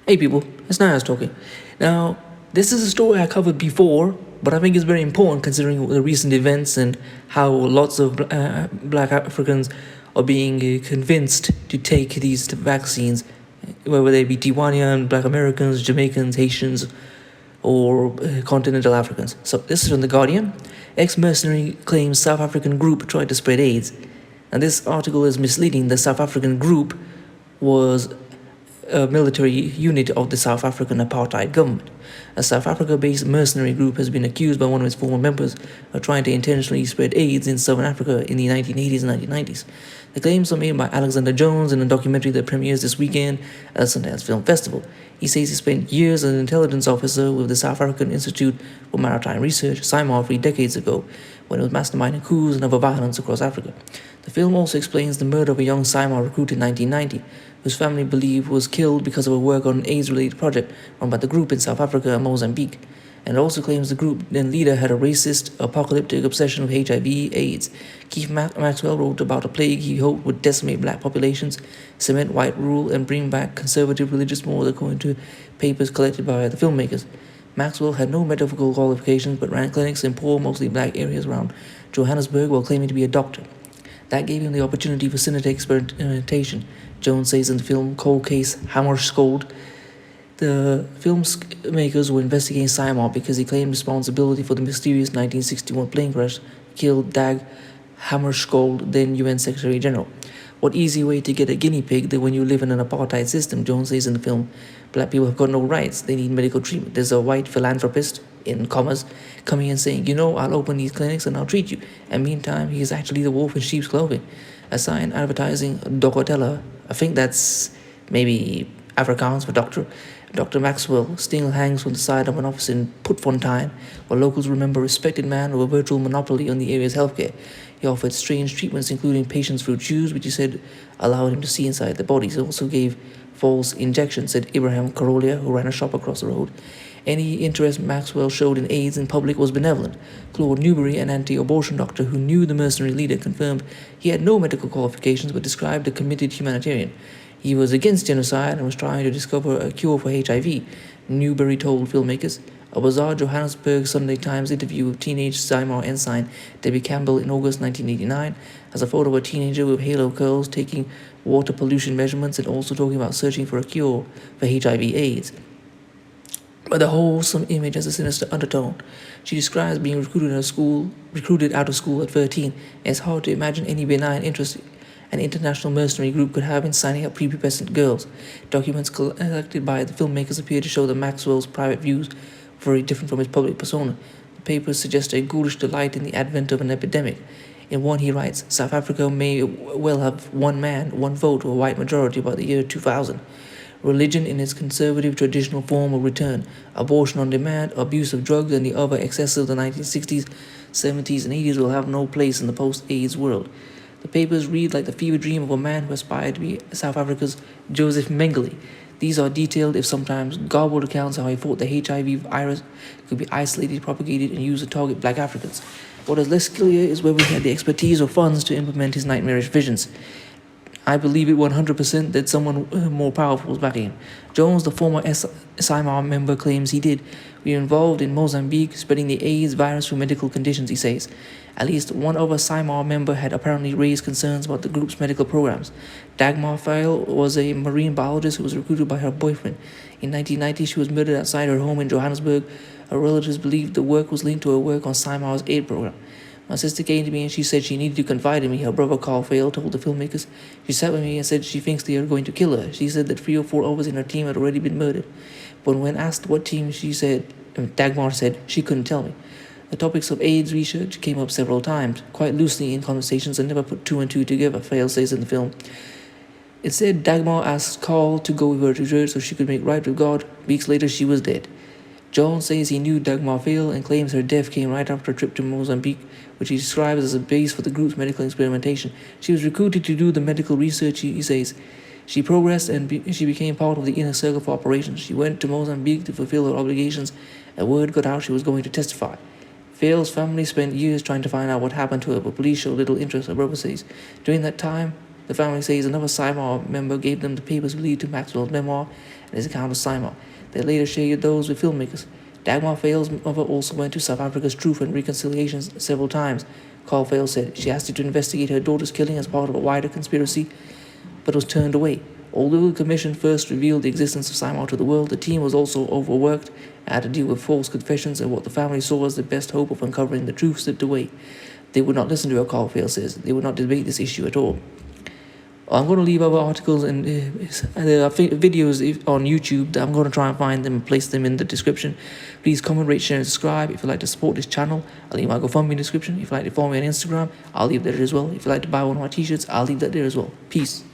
Hey people, it's Niyas talking. Now, this is a story I covered before, but I think it's very important considering the recent events and how lots of black Africans are being convinced to take these vaccines, whether they be Tiwanian, black Americans, Jamaicans, Haitians, or continental Africans. So, this is from The Guardian. Ex-mercenary claims South African group tried to spread AIDS. And this article is misleading. The South African group was a military unit of the South African apartheid government. A South Africa-based mercenary group has been accused by one of its former members of trying to intentionally spread AIDS in Southern Africa in the 1980s and 1990s. The claims are made by Alexander Jones in a documentary that premieres this weekend at the Sundance Film Festival. He says he spent years as an intelligence officer with the South African Institute for Maritime Research, SIMAR, 3 decades ago, when it was masterminding coups and other violence across Africa. The film also explains the murder of a young SIMAR recruit in 1990, whose family believed was killed because of a work on an AIDS-related project run by the group in South Africa and Mozambique. And it also claims the group then leader had a racist, apocalyptic obsession with HIV/AIDS. Keith Maxwell wrote about a plague he hoped would decimate black populations, cement white rule, and bring back conservative religious morals according to papers collected by the filmmakers. Maxwell had no medical qualifications but ran clinics in poor, mostly black areas around Johannesburg while claiming to be a doctor. That gave him the opportunity for sinister experimentation, Jones says in the film Cold Case Hammarskjöld. The filmmakers were investigating SIMAR because he claimed responsibility for the mysterious 1961 plane crash that killed Dag Hammarskjöld, then UN Secretary General. What easy way to get a guinea pig than when you live in an apartheid system, Jones says in the film. Black people have got no rights, they need medical treatment. There's a white philanthropist, in commas, coming and saying, I'll open these clinics and I'll treat you. And meantime, he is actually the wolf in sheep's clothing. A sign advertising Dokotela, I think that's maybe Afrikaans for doctor. Dr. Maxwell still hangs from the side of an office in Putfontein, where locals remember a respected man with a virtual monopoly on the area's healthcare. He offered strange treatments, including patients through tubes, which he said allowed him to see inside the bodies. He also gave false injections, said Ibrahim Karolia, who ran a shop across the road. Any interest Maxwell showed in AIDS in public was benevolent. Claude Newberry, an anti-abortion doctor who knew the mercenary leader, confirmed he had no medical qualifications but described a committed humanitarian. He was against genocide and was trying to discover a cure for HIV, Newberry told filmmakers. A bizarre Johannesburg Sunday Times interview with teenage SIMAR ensign Debbie Campbell in August 1989 has a photo of a teenager with halo curls taking water pollution measurements and also talking about searching for a cure for HIV/AIDS. But the wholesome image has a sinister undertone. She describes being recruited out of school at 13, and it's hard to imagine any benign interest an international mercenary group could have in signing up prepubescent girls. Documents collected by the filmmakers appear to show that Maxwell's private views were very different from his public persona. The papers suggest a ghoulish delight in the advent of an epidemic. In one he writes, South Africa may well have one man, one vote, or a white majority by the year 2000. Religion in its conservative traditional form will return. Abortion on demand, abuse of drugs, and the other excesses of the 1960s, 70s, and 80s will have no place in the post-AIDS world. The papers read like the fever dream of a man who aspired to be South Africa's Joseph Mengele. These are detailed, if sometimes garbled, accounts of how he thought the HIV virus could be isolated, propagated, and used to target black Africans. What is less clear is whether he had the expertise or funds to implement his nightmarish visions. I believe it 100% that someone more powerful was backing him. Jones, the former SIMAR member, claims he did. We were involved in Mozambique, spreading the AIDS virus through medical conditions, he says. At least one other SIMAR member had apparently raised concerns about the group's medical programs. Dagmar Fail was a marine biologist who was recruited by her boyfriend. In 1990, she was murdered outside her home in Johannesburg. Her relatives believed the work was linked to her work on SIMAR's AIDS program. My sister came to me and she said she needed to confide in me, her brother Carl Fail told the filmmakers. She sat with me and said she thinks they are going to kill her. She said that 3 or 4 others in her team had already been murdered. But when asked what team, Dagmar said she couldn't tell me. The topics of AIDS research came up several times, quite loosely in conversations and never put 2 and 2 together, Fail says in the film. Instead, Dagmar asked Carl to go with her to church so she could make right with God. Weeks later, she was dead. Jones says he knew Dagmar Fail and claims her death came right after a trip to Mozambique, which he describes as a base for the group's medical experimentation. She was recruited to do the medical research, he says. She progressed and she became part of the inner circle for operations. She went to Mozambique to fulfill her obligations, and word got out she was going to testify. Fail's family spent years trying to find out what happened to her, but police showed little interest, her brother says. During that time, the family says another SIMAR member gave them the papers lead to Maxwell's memoir, and his account of Simon. They later shared those with filmmakers. Dagmar Fail's mother also went to South Africa's Truth and Reconciliation several times. Carl Fail said she asked him to investigate her daughter's killing as part of a wider conspiracy, but was turned away. Although the commission first revealed the existence of Simon to the world, the team was also overworked and had to deal with false confessions, and what the family saw as the best hope of uncovering the truth slipped away. They would not listen to what Carl Fail says. They would not debate this issue at all. I'm going to leave other articles and there are videos on YouTube that I'm going to try and find them and place them in the description. Please comment, rate, share, and subscribe. If you'd like to support this channel, I'll leave my GoFundMe in the description. If you'd like to follow me on Instagram, I'll leave that there as well. If you'd like to buy one of my t-shirts, I'll leave that there as well. Peace.